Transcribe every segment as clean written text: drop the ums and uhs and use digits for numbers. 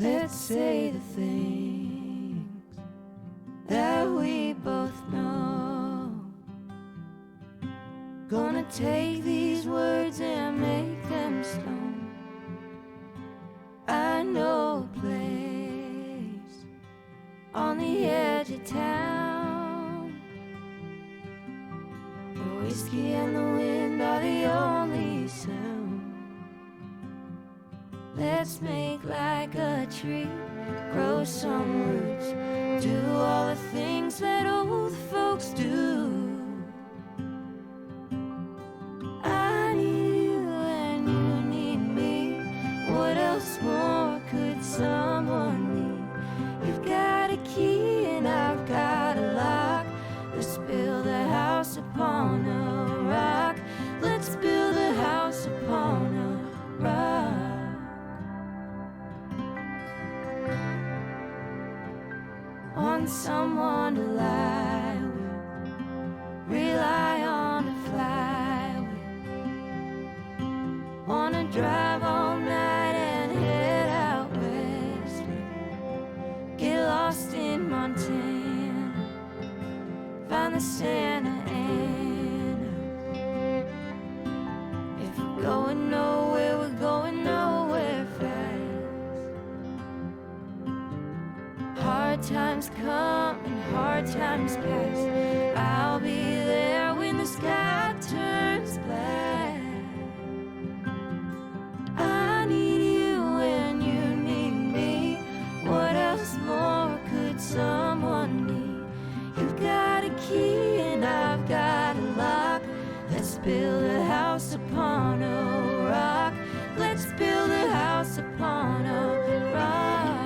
Let's say the things that we both know. Gonna take these words and make them stone. I know a place on the edge of town. The whiskey and the wind are the only sound. Let's make like a tree, grow some roots, do all the things that old folks do. I need you and you need me. What else more could someone need? You've got a key and I've got a lock. Let's build a house upon a rock. Let's build a house upon a rock. Want someone to lie with, rely on to fly with. Wanna drive all night and head out west with. Get lost in Montana, find the Santa Ana. If we're going nowhere, we're going nowhere fast. Hard times come and hard times pass. I'll be there when the sky turns black. I need you and you need me. What else more could someone need? You've got a key and I've got a lock. Let's build a house upon a rock. Let's build a house upon a rock.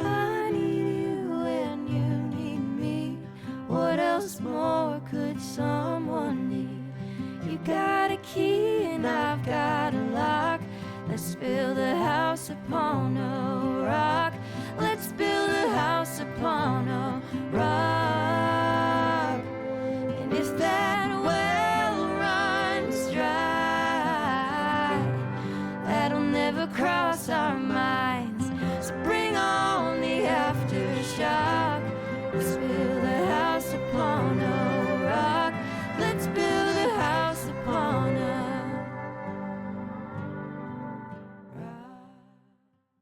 I need you and you need me. What else more could someone need? You got a key and I've got a lock. Let's build a house upon a rock. Let's build a house upon a rock. And if that well runs dry, that'll never cross our mind.